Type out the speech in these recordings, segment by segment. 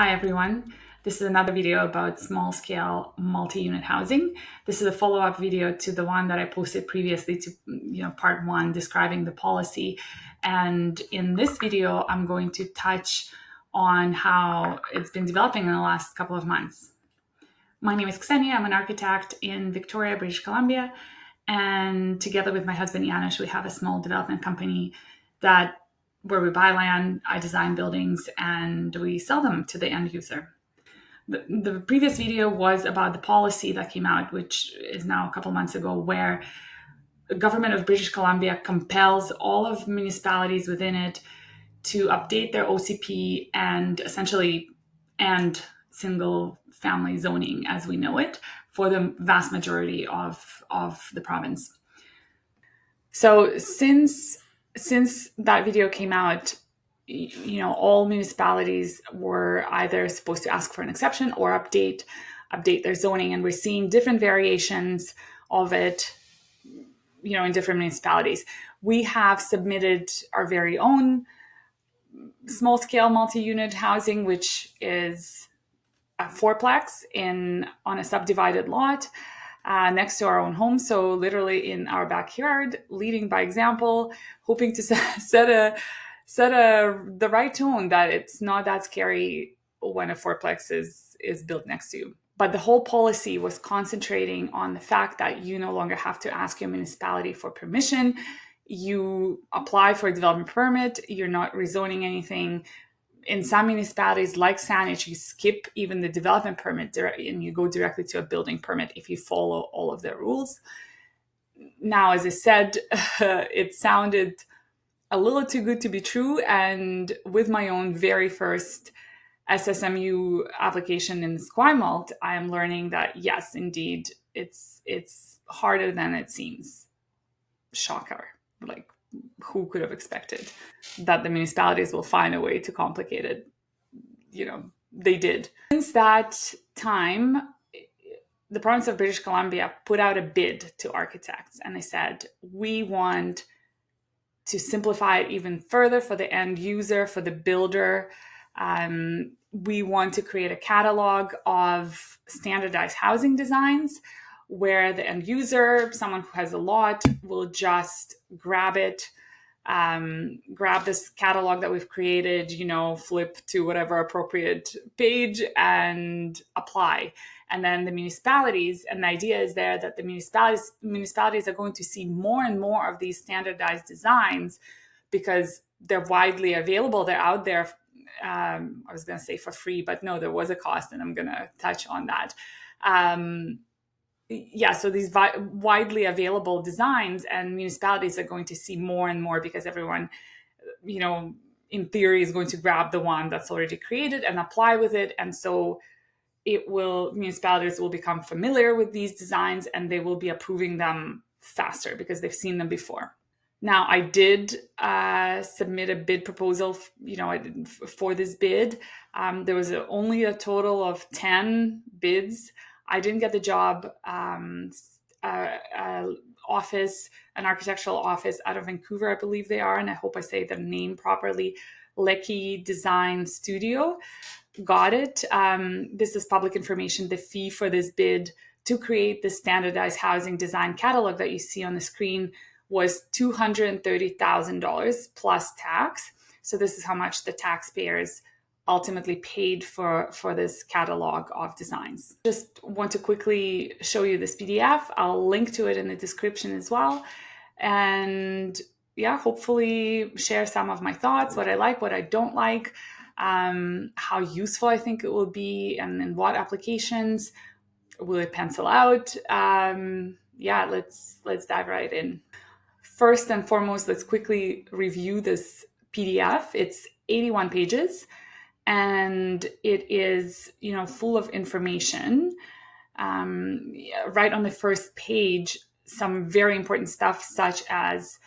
Hi everyone. This is another video about small scale multi-unit housing. This is a follow-up video to the one that I posted previously to, part one describing the policy. And in this video, I'm going to touch on how it's been developing in the last couple of months. My name is Ksenia. I'm an architect in Victoria, British Columbia. And together with my husband, Janusz, we have a small development company where we buy land, I design buildings, and we sell them to the end user. The previous video was about the policy that came out, which is now a couple months ago, where the government of British Columbia compels all of municipalities within it to update their OCP and essentially end single family zoning as we know it for the vast majority of the province. So since that video came out, all municipalities were either supposed to ask for an exception or update their zoning, and we're seeing different variations of it, in different municipalities. We have submitted our very own small scale multi-unit housing, which is a fourplex on a subdivided lot next to our own home. So literally in our backyard, leading by example, hoping to set the right tone that it's not that scary when a fourplex is built next to you. But the whole policy was concentrating on the fact that you no longer have to ask your municipality for permission. You apply for a development permit. You're not rezoning anything. In some municipalities like SSMUH, you skip even the development permit and you go directly to a building permit if you follow all of their rules. Now, as I said, it sounded a little too good to be true. And with my own very first SSMU application in Esquimalt, I am learning that yes, indeed, it's harder than it seems. Shocker. Like, who could have expected that the municipalities will find a way to complicate it? They did. Since that time, the province of British Columbia put out a bid to architects, and they said, we want to simplify it even further for the end user, for the builder. We want to create a catalog of standardized housing designs where the end user, someone who has a lot, will just grab it, grab this catalog that we've created, flip to whatever appropriate page and apply. And then the municipalities, and the idea is there that the municipalities are going to see more and more of these standardized designs because they're widely available. They're out there. I was going to say for free, but no, there was a cost, and I'm going to touch on that. So these widely available designs, and municipalities are going to see more and more because everyone, in theory, is going to grab the one that's already created and apply with it. And so municipalities will become familiar with these designs and they will be approving them faster because they've seen them before. Now, I did submit a bid proposal, for this bid. There was only a total of 10 bids. I didn't get the job. An architectural office out of Vancouver, I believe they are, and I hope I say their name properly, Lecky Design Studio, got it. This is public information. The fee for this bid to create the standardized housing design catalog that you see on the screen was $230,000 plus tax. So this is how much the taxpayers ultimately paid for this catalog of designs. Just want to quickly show you this PDF. I'll link to it in the description as well. And hopefully share some of my thoughts, what I like, what I don't like, how useful I think it will be, and in what applications will it pencil out. Let's dive right in. First and foremost, let's quickly review this PDF. It's 81 pages. And it is, full of information. Right on the first page, some very important stuff such as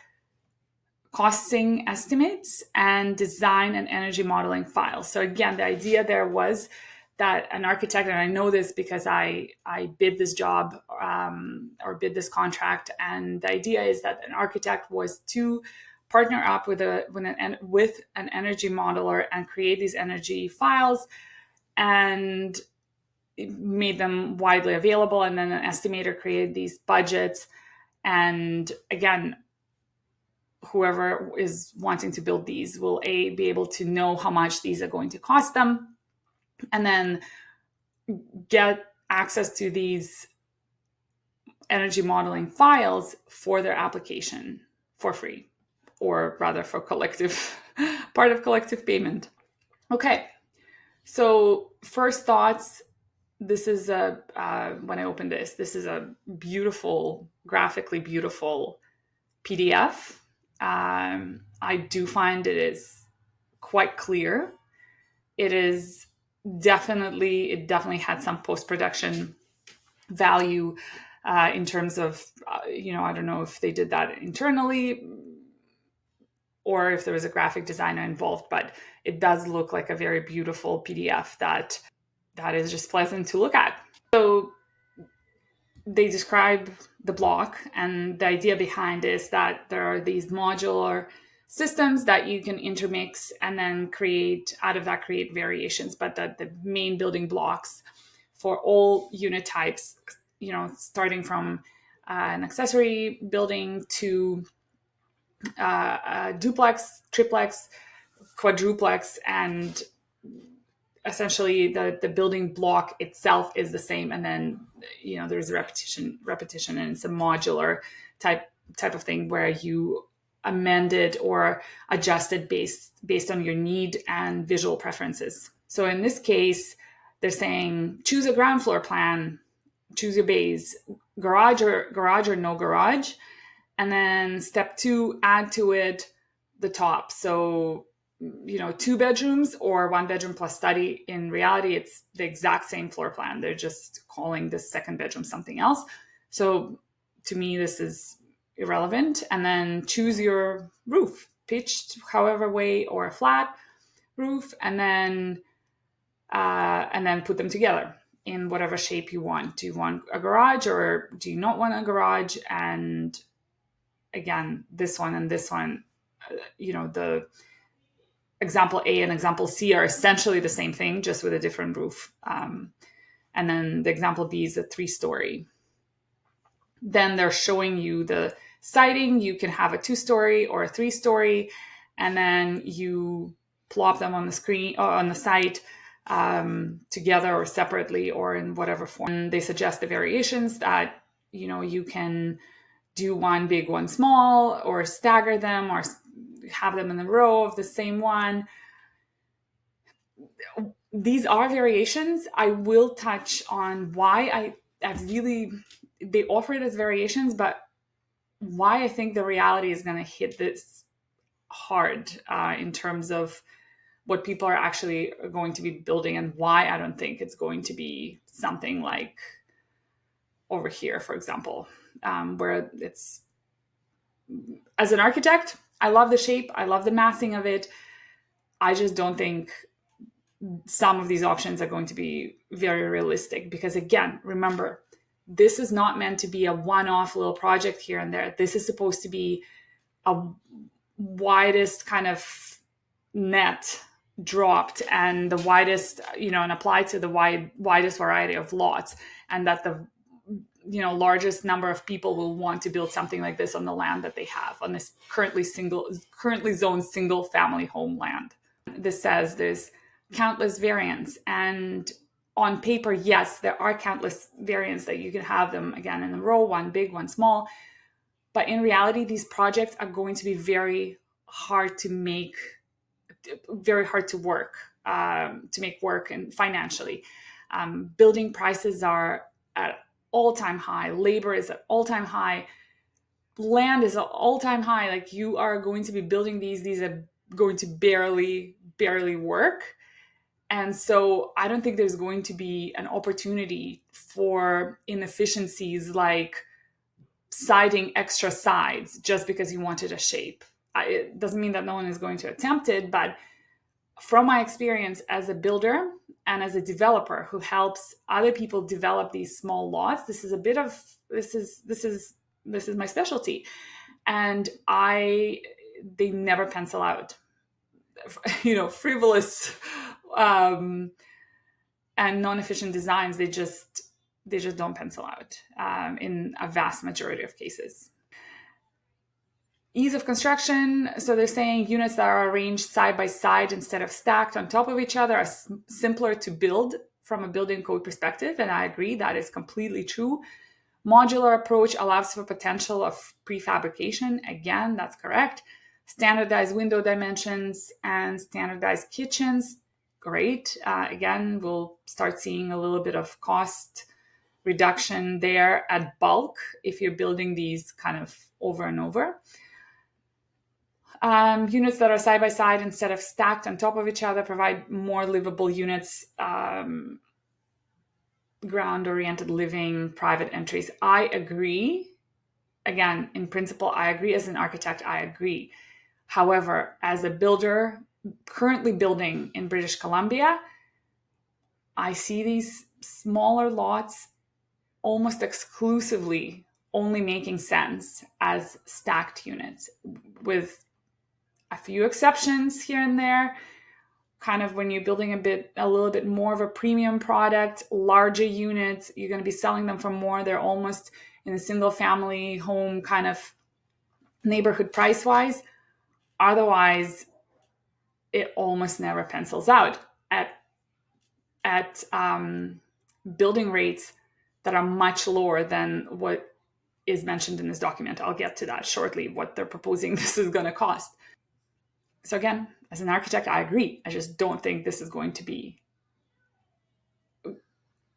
costing estimates and design and energy modeling files. So again, the idea there was that an architect, and I know this because I bid this job or bid this contract, and the idea is that an architect was to partner up with an energy modeler and create these energy files and made them widely available. And then an estimator created these budgets. And again, whoever is wanting to build these will be able to know how much these are going to cost them, and then get access to these energy modeling files for their application for free, or rather for collective, part of collective payment. Okay, so first thoughts. This is when I opened this is a beautiful, graphically beautiful PDF. I do find it is quite clear. It definitely had some post-production value in terms of, I don't know if they did that internally or if there was a graphic designer involved, but it does look like a very beautiful PDF that is just pleasant to look at. So they describe the block, and the idea behind is that there are these modular systems that you can intermix and then create variations, but that the main building blocks for all unit types, starting from an accessory building to a duplex, triplex, quadruplex, and essentially the building block itself is the same, and then there's repetition, and it's a modular type of thing where you amend it or adjust it based on your need and visual preferences. So in this case, they're saying choose a ground floor plan, choose your bays, garage or no garage, and then step 2, add to it the top. So 2 bedrooms or 1 bedroom plus study. In reality, it's the exact same floor plan. They're just calling the second bedroom something else. So to me, this is irrelevant. And then choose your roof, pitched however way or a flat roof, and then put them together in whatever shape you want. Do you want a garage or do you not want a garage? And again, this one and this one, the example A and example C are essentially the same thing, just with a different roof. And then the example B is a 3-story. Then they're showing you the siding. You can have a 2-story or a 3-story, and then you plop them on the screen or on the site together or separately or in whatever form. And they suggest the variations that, you can do one big, one small, or stagger them, or have them in a row of the same one. These are variations. I will touch on why they offer it as variations, but why I think the reality is going to hit this hard in terms of what people are actually going to be building, and why I don't think it's going to be something like over here, for example, where it's, as an architect, I love the shape, I love the massing of it. I just don't think some of these options are going to be very realistic, because again, remember, this is not meant to be a one-off little project here and there. This is supposed to be a widest kind of net dropped, and the widest, and applied to the widest variety of lots, and that the largest number of people will want to build something like this on the land that they have, on this currently zoned single family home land. This says there's countless variants, and on paper, yes, there are countless variants that you can have them again in a row, one big, one small. But in reality, these projects are going to be very hard to make, very hard to make work and financially. Building prices are at all-time high. Labor is at all-time high. Land is at all-time high. Like, you are going to be building these are going to barely work. And so I don't think there's going to be an opportunity for inefficiencies like siding extra sides just because you wanted a shape. It doesn't mean that no one is going to attempt it, but from my experience as a builder and as a developer who helps other people develop these small lots, this is my specialty. And they never pencil out, frivolous and non-efficient designs, they just don't pencil out in a vast majority of cases. Ease of construction. So they're saying units that are arranged side by side instead of stacked on top of each other are simpler to build from a building code perspective. And I agree, that is completely true. Modular approach allows for potential of prefabrication. Again, that's correct. Standardized window dimensions and standardized kitchens. Great. Again, we'll start seeing a little bit of cost reduction there at bulk if you're building these kind of over and over. Units that are side by side instead of stacked on top of each other provide more livable units, ground-oriented living, private entries. I agree. Again, in principle, I agree. As an architect, I agree. However, as a builder currently building in British Columbia, I see these smaller lots almost exclusively only making sense as stacked units, with a few exceptions here and there. Kind of when you're building a little bit more of a premium product, larger units, you're going to be selling them for more. They're almost in a single family home kind of neighborhood price wise. Otherwise, it almost never pencils out at building rates that are much lower than what is mentioned in this document. I'll get to that shortly, what they're proposing this is going to cost. So again, as an architect, I agree. I just don't think this is going to be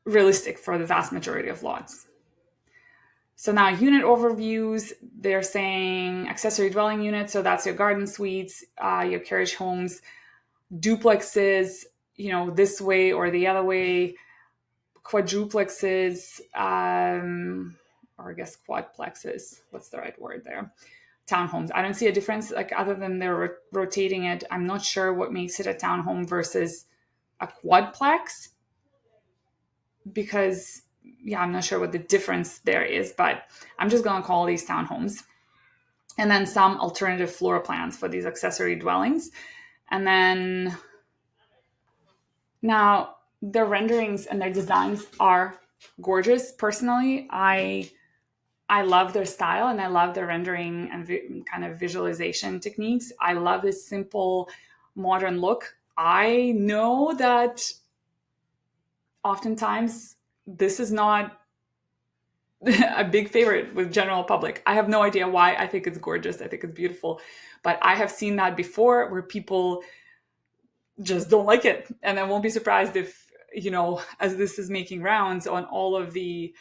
realistic for the vast majority of lots. So now unit overviews, they're saying accessory dwelling units. So that's your garden suites, your carriage homes, duplexes, this way or the other way, quadruplexes, or I guess quadplexes. What's the right word there? Townhomes. I don't see a difference, like other than they're rotating it. I'm not sure what makes it a townhome versus a quadplex, because I'm not sure what the difference there is, but I'm just going to call these townhomes. And then some alternative floor plans for these accessory dwellings. And then now their renderings and their designs are gorgeous. Personally, I love their style and I love their rendering and kind of visualization techniques. I love this simple modern look. I know that oftentimes this is not a big favorite with general public. I have no idea why. I think it's gorgeous. I think it's beautiful. But I have seen that before where people just don't like it. And I won't be surprised if, as this is making rounds on all of the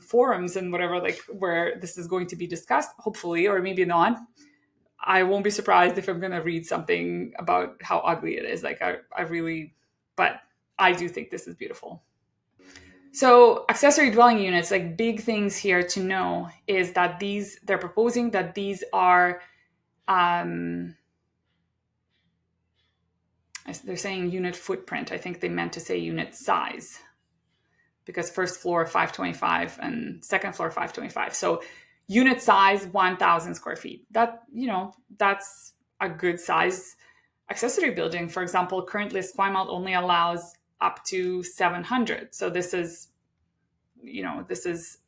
forums and whatever, like where this is going to be discussed, hopefully, or maybe not, I won't be surprised if I'm going to read something about how ugly it is. Like but I do think this is beautiful. So accessory dwelling units, like big things here to know is that they're proposing that these are, they're saying unit footprint. I think they meant to say unit size, because first floor 525 and second floor 525. So unit size 1,000 square feet. That's a good size accessory building. For example, currently Esquimalt only allows up to 700. So this is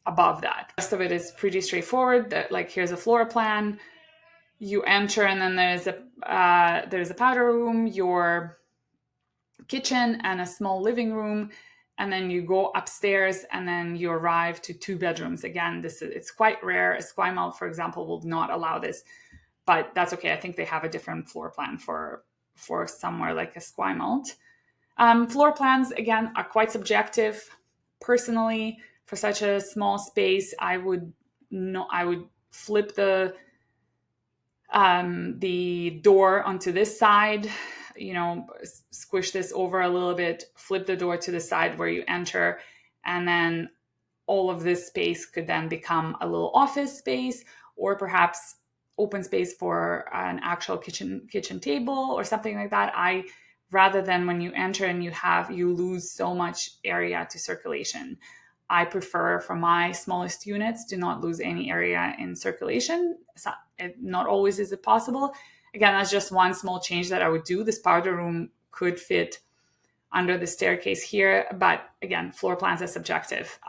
above that. The rest of it is pretty straightforward. That, like, here's a floor plan. You enter, and then there's a powder room, your kitchen, and a small living room. And then you go upstairs, and then you arrive to 2 bedrooms. Again, it's quite rare. Esquimalt, for example, will not allow this, but that's okay. I think they have a different floor plan for somewhere like Esquimalt. Floor plans, again, are quite subjective. Personally, for such a small space, I would flip the door onto this side, squish this over a little bit, flip the door to the side where you enter, and then all of this space could then become a little office space, or perhaps open space for an actual kitchen table or something like that. Rather than when you enter and you lose so much area to circulation, I prefer for my smallest units to not lose any area in circulation. Not always is it possible. Again, that's just one small change that I would do. This powder room could fit under the staircase here. But again, floor plans are subjective.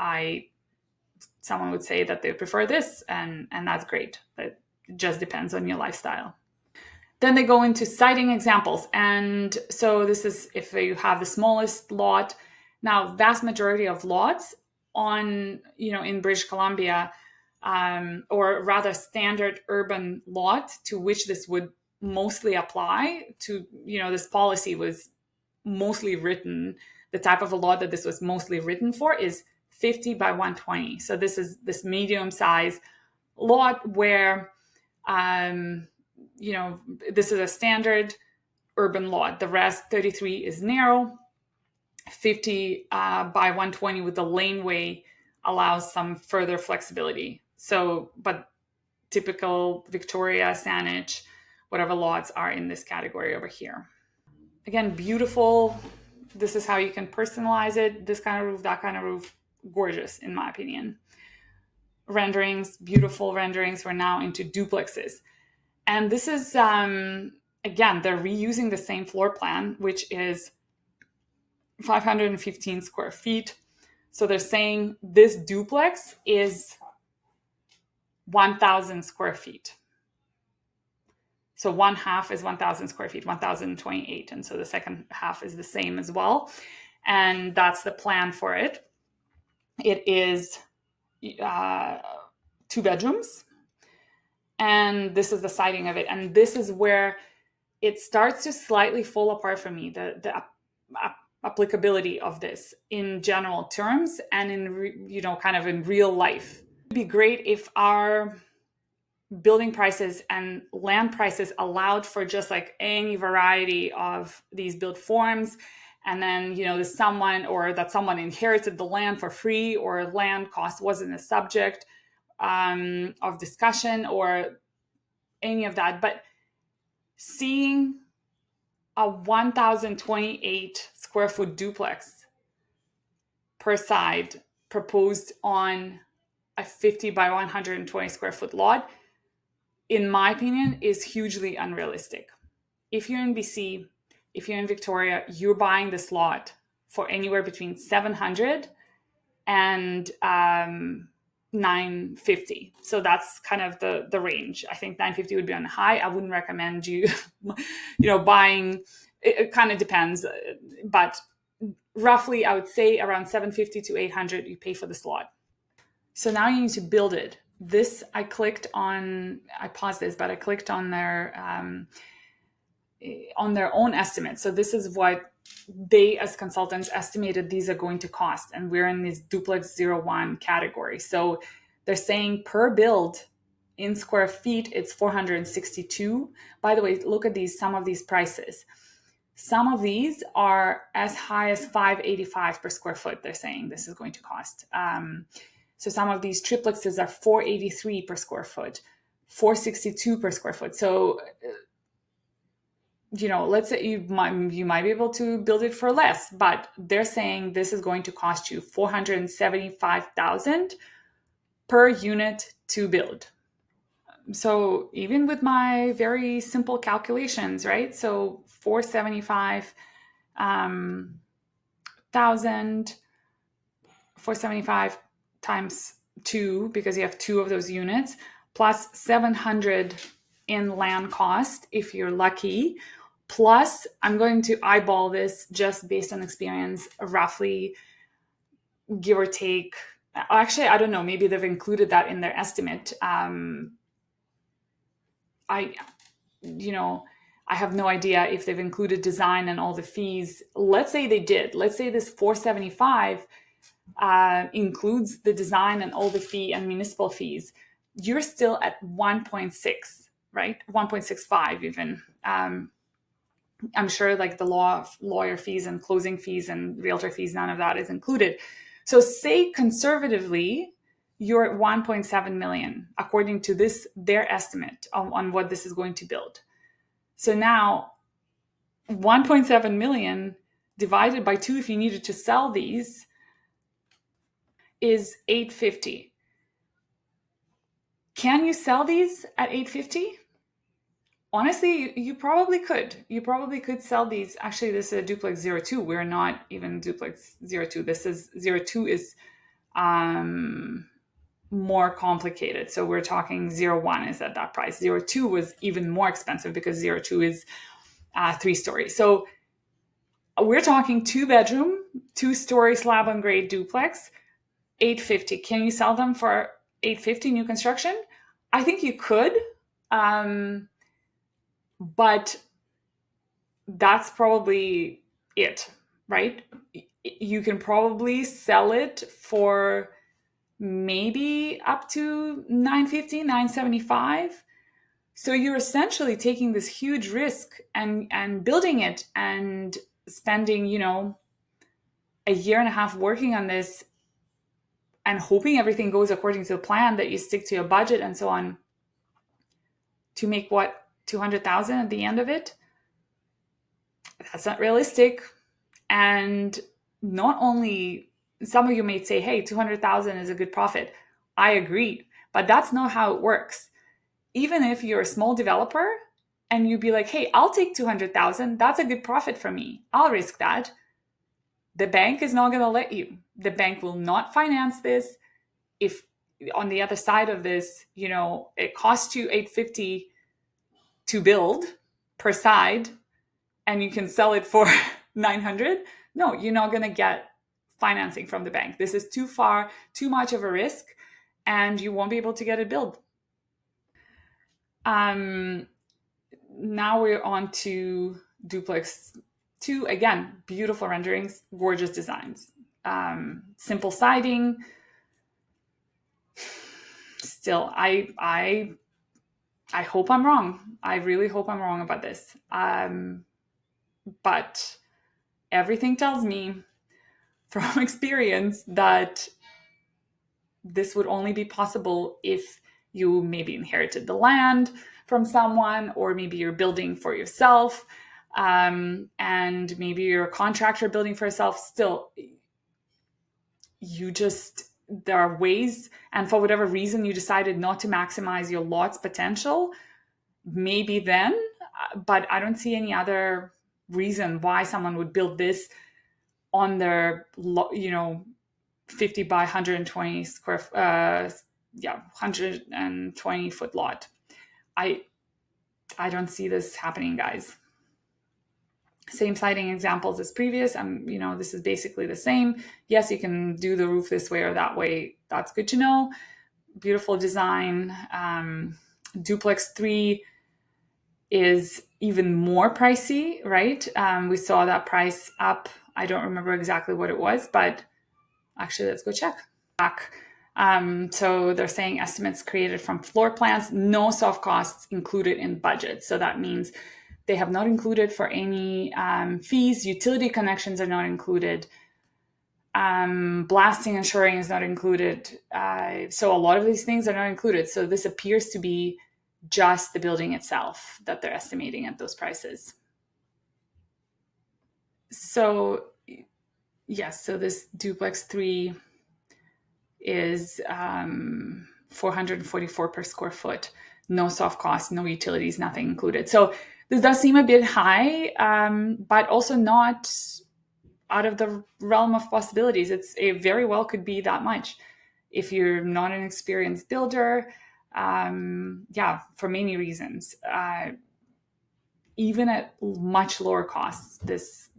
Someone would say that they prefer this, and that's great. But it just depends on your lifestyle. Then they go into siting examples. And so this is if you have the smallest lot. Now, vast majority of lots in British Columbia, or rather standard urban lot to which this would mostly apply to, this policy was mostly written, the type of a lot that this was mostly written for is 50 by 120. So this is this medium size lot where, this is a standard urban lot. The rest, 33, is narrow. 50 by 120 with the laneway allows some further flexibility. So, but typical Victoria, Saanich, whatever lots are in this category over here. Again, beautiful. This is how you can personalize it. This kind of roof, that kind of roof, gorgeous in my opinion. Renderings, beautiful renderings. We're now into duplexes. And this is, again, they're reusing the same floor plan, which is 515 square feet. So they're saying this duplex is 1,000 square feet. So one half is 1,000 square feet, 1,028. And so the second half is the same as well. And that's the plan for it. It is 2 bedrooms. And this is the siding of it. And this is where it starts to slightly fall apart for me, the applicability of this in general terms and in, kind of in real life. It'd be great if our building prices and land prices allowed for just like any variety of these built forms. And then, someone inherited the land for free, or land cost wasn't a subject of discussion or any of that. But seeing a 1,028 square foot duplex per side proposed on a 50 by 120 square foot lot, in my opinion, is hugely unrealistic. If you're in BC, if you're in Victoria, you're buying this lot for anywhere between 700 and 950. So that's kind of the range. I think 950 would be on the high. I wouldn't recommend you, buying. It kind of depends, but roughly I would say around 750 to 800 you pay for this lot. So now you need to build it. This I paused this, but I clicked on their own estimate. So this is what they as consultants estimated these are going to cost. And we're in this duplex 01 category. So they're saying per build in square feet, it's 462. By the way, look at some of these prices. Some of these are as high as 585 per square foot. They're saying this is going to cost. So some of these triplexes are 483 per square foot, 462 per square foot. So, let's say you might be able to build it for less, but they're saying this is going to cost you $475,000 per unit to build. So even with my very simple calculations, right? So 475 times 2, because you have 2 of those units, plus 700 in land cost if you're lucky. Plus, I'm going to eyeball this just based on experience, roughly, give or take. Actually, I don't know. Maybe they've included that in their estimate. I have no idea if they've included design and all the fees. Let's say they did. Let's say this 475 includes the design and all the fee and municipal fees. You're still at 1.6, right? 1.65 even. I'm sure like the lawyer fees and closing fees and realtor fees, none of that is included. So say conservatively, you're at 1.7 million, according to their estimate on what this is going to build. So now 1.7 million divided by 2, if you needed to sell these, is 850. Can you sell these at 850? Honestly, you probably could. You probably could sell these. Actually, this is a duplex 02. We're not even duplex 02. This is 02 is um, more complicated. So we're talking 01 is at that price. 02 was even more expensive because 02 is 3 stories. So we're talking 2 bedroom, 2 story slab on grade duplex, 850. Can you sell them for 850 new construction? I think you could. But that's probably it, right? You can probably sell it for maybe up to 950, 975. So you're essentially taking this huge risk and building it and spending, a year and a half working on this and hoping everything goes according to the plan, that you stick to your budget and so on, to make what, 200,000 at the end of it. That's not realistic. And not only, some of you may say, hey, 200,000 is a good profit. I agree, but that's not how it works. Even if you're a small developer and you'd be like, hey, I'll take 200,000, that's a good profit for me, I'll risk that. The bank is not going to let you. The bank will not finance this. If on the other side of this, it costs you 850 to build per side, and you can sell it for 900, no, you're not going to get financing from the bank. This is too much of a risk, and you won't be able to get it built. Now we're on to duplex 2. Again, beautiful renderings, gorgeous designs, simple siding. Still, I hope I'm wrong. I really hope I'm wrong about this. But everything tells me from experience that this would only be possible if you maybe inherited the land from someone, or maybe you're building for yourself, and maybe you're a contractor building for yourself. Still, there are ways, and for whatever reason you decided not to maximize your lot's potential, maybe then, but I don't see any other reason why someone would build this on their 50 by 120 120 foot lot. I don't see this happening, guys. Same siding examples as previous. This is basically the same. Yes, you can do the roof this way or that way. That's good to know. Beautiful design. Duplex 3 is even more pricey, right? We saw that price up. I don't remember exactly what it was, but actually, let's go check. So they're saying estimates created from floor plans, no soft costs included in budget. So that means they have not included for any fees. Utility connections are not included. Blasting and shoring is not included. So a lot of these things are not included. So this appears to be just the building itself that they're estimating at those prices. So yes, so this duplex 3 is 444 per square foot. No soft costs, no utilities, nothing included. So this does seem a bit high, but also not out of the realm of possibilities. It very well could be that much. If you're not an experienced builder, for many reasons, even at much lower costs, this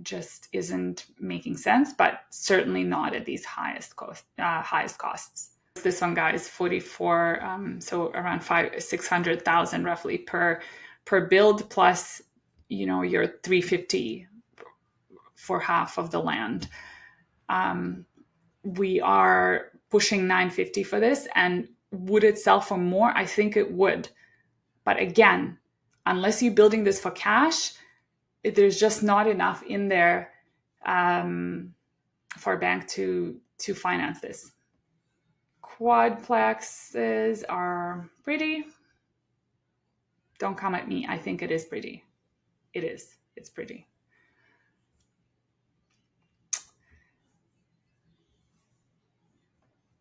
just isn't making sense, but certainly not at these highest costs. This one, guys, 44, so around 600,000 roughly per build, plus your 350 for half of the land. We are pushing 950 for this, and would it sell for more? I think it would, but again, unless you're building this for cash, there's just not enough in there for a bank to finance this. Quadplexes are pretty. Don't come at me. I think it is pretty. It is. It's pretty.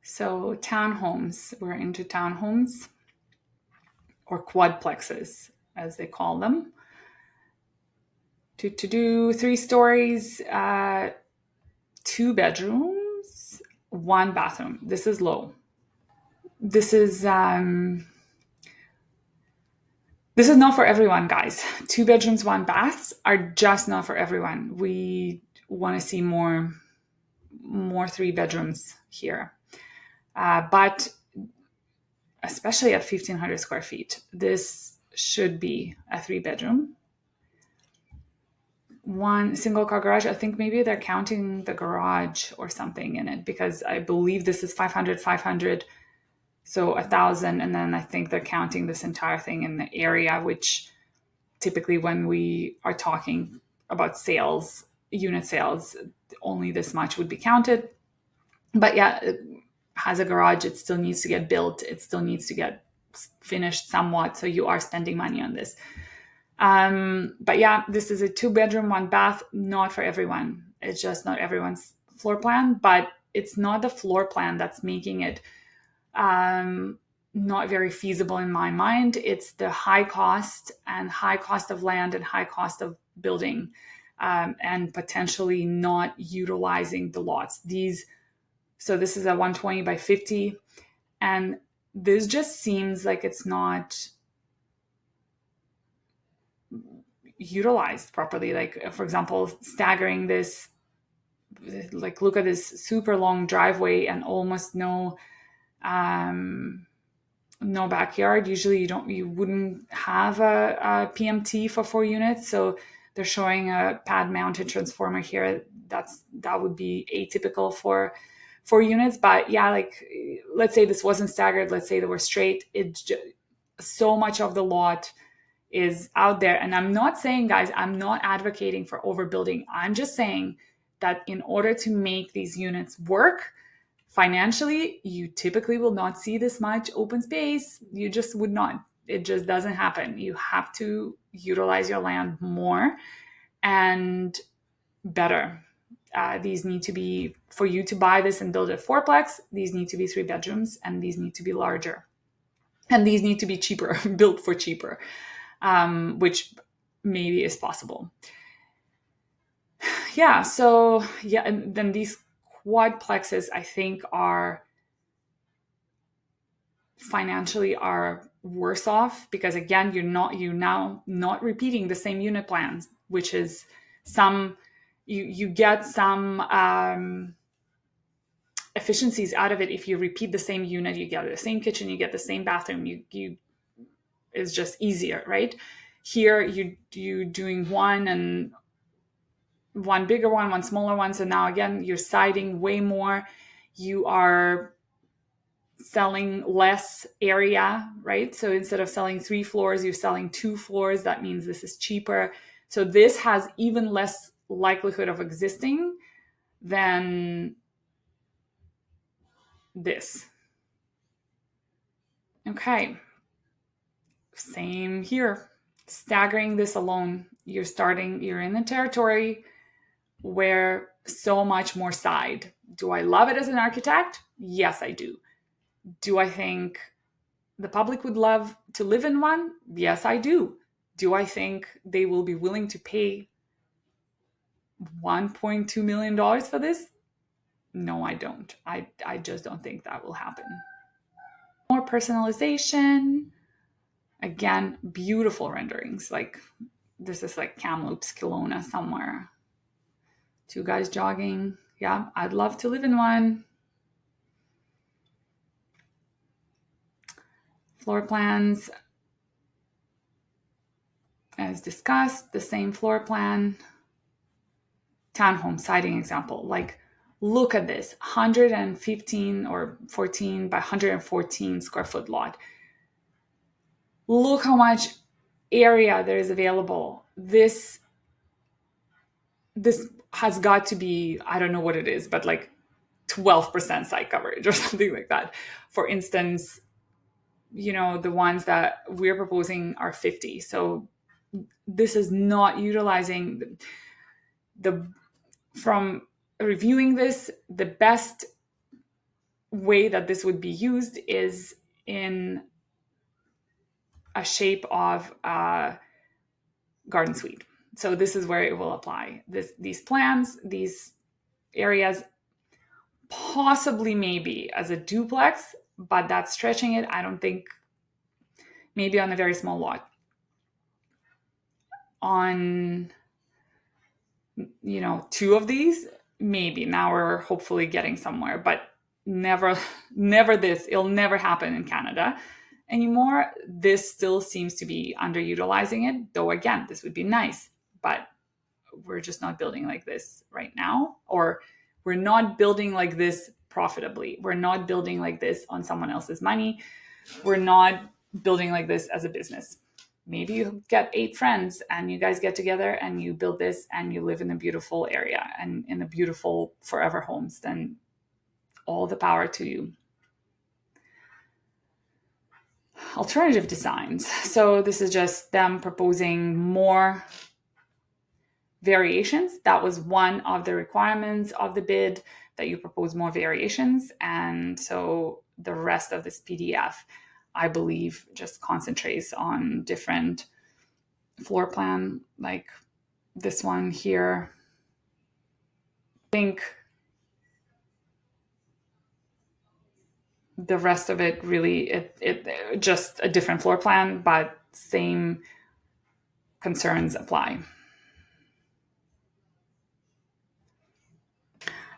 So townhomes. We're into townhomes or quadplexes. as they call them. To do 3 stories, 2 bedrooms, 1 bathroom. This is low. This is not for everyone, guys. 2 bedrooms, 1 baths are just not for everyone. We want to see more 3 bedrooms here. But especially at 1,500 square feet, this should be a 3 bedroom. 1 single car garage. I think maybe they're counting the garage or something in it, because I believe this is 500, so 1,000. And then I think they're counting this entire thing in the area, which typically when we are talking about sales, unit sales, only this much would be counted. But yeah, it has a garage. It still needs to get built. It still needs to get finished somewhat. So you are spending money on this. But yeah, this is a 2 bedroom, 1 bath, not for everyone. It's just not everyone's floor plan, but it's not the floor plan that's making it not very feasible in my mind. It's the high cost of land and high cost of building, and potentially not utilizing the lots. So this is a 120 by 50, and this just seems like it's not utilized properly. Like, for example, staggering this, like, look at this super long driveway and almost no backyard. Usually you wouldn't have a PMT for 4 units. So they're showing a pad mounted transformer here. That would be atypical for 4 units. But yeah, like, let's say this wasn't staggered. Let's say they were straight. It's just so much of the lot is out there. And I'm not saying, guys, I'm not advocating for overbuilding. I'm just saying that in order to make these units work financially, you typically will not see this much open space. You just would not. It just doesn't happen. You have to utilize your land more and better. These need to be, for you to buy this and build a 4-plex, these need to be 3 bedrooms, and these need to be larger. And these need to be cheaper, built for cheaper. Which maybe is possible. Yeah, so yeah, and then these quadplexes, I think, are financially are worse off, because again, you're now not repeating the same unit plans, which is you get some efficiencies out of it. If you repeat the same unit, you get the same kitchen, you get the same bathroom, you is just easier, right? Here you doing one bigger one smaller one. So now again, you're siding way more. You are selling less area, right? So instead of selling 3 floors, you're selling 2 floors. That means this is cheaper. So this has even less likelihood of existing than this. Okay. Same here. Staggering this alone, you're in the territory where so much more side. Do I love it as an architect? Yes, I do. Do I think the public would love to live in one? Yes, I do. Do I think they will be willing to pay $1.2 million for this? No, I don't. I just don't think that will happen. More personalization. Again, beautiful renderings. Like, this is like Kamloops, Kelowna somewhere. 2 guys jogging. Yeah, I'd love to live in one. Floor plans, as discussed, the same floor plan. Townhome siding example. Like, look at this, 115 or 14 by 114 square foot lot. Look how much area there is available. This has got to be, I don't know what it is, but like 12% site coverage or something like that. For instance, the ones that we're proposing are 50. So this is not utilizing from reviewing this, the best way that this would be used is in a shape of a garden suite. So this is where it will apply. These plans, these areas, possibly maybe as a duplex, but that's stretching it. I don't think, maybe on a very small lot. On, two of these, maybe. Now we're hopefully getting somewhere, but never this. It'll never happen in Canada anymore. This still seems to be underutilizing it, though again, this would be nice, but we're just not building like this right now, or we're not building like this profitably. We're not building like this on someone else's money. We're not building like this as a business. Maybe you get 8 friends and you guys get together and you build this and you live in a beautiful area and in a beautiful forever homes, then all the power to you. Alternative designs. So this is just them proposing more variations. That was one of the requirements of the bid, that you propose more variations. And so the rest of this PDF, I believe, just concentrates on different floor plan, like this one here. I think the rest of it really, it just a different floor plan, but same concerns apply.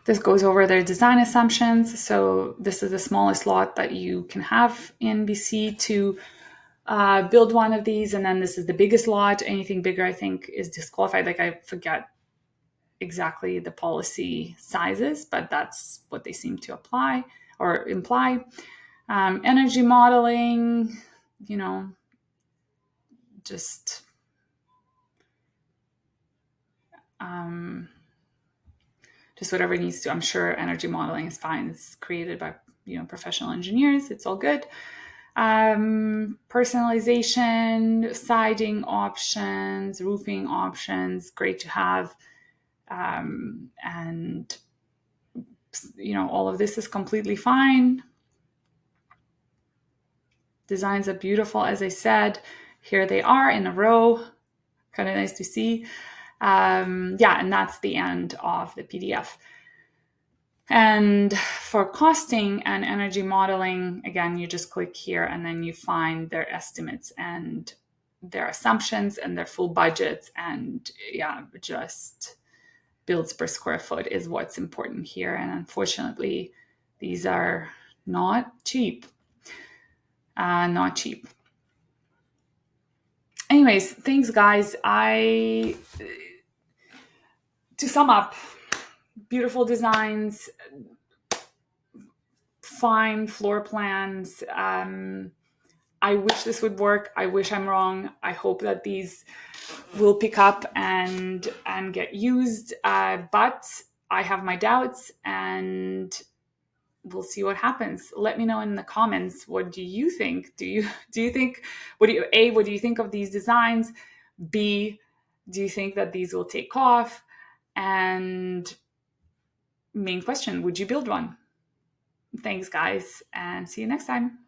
This goes over their design assumptions. So this is the smallest lot that you can have in BC to build one of these. And then this is the biggest lot. Anything bigger, I think, is disqualified. Like, I forget exactly the policy sizes, but that's what they seem to apply or imply. Energy modeling, just whatever it needs to. I'm sure energy modeling is fine. It's created by professional engineers. It's all good. Personalization, siding options, roofing options, great to have. And all of this is completely fine. Designs are beautiful, as I said. Here they are in a row. Kind of nice to see. And that's the end of the PDF. And for costing and energy modeling, again, you just click here and then you find their estimates and their assumptions and their full budgets. And just builds per square foot is what's important here. And unfortunately, these are not cheap. Anyways, thanks, guys. To sum up, beautiful designs, fine floor plans. I wish this would work. I wish I'm wrong. I hope that these will pick up and get used. But I have my doubts, and we'll see what happens. Let me know in the comments. What do you think? Do you think, what do you think of these designs? B, do you think that these will take off? And main question, would you build one? Thanks, guys, and see you next time.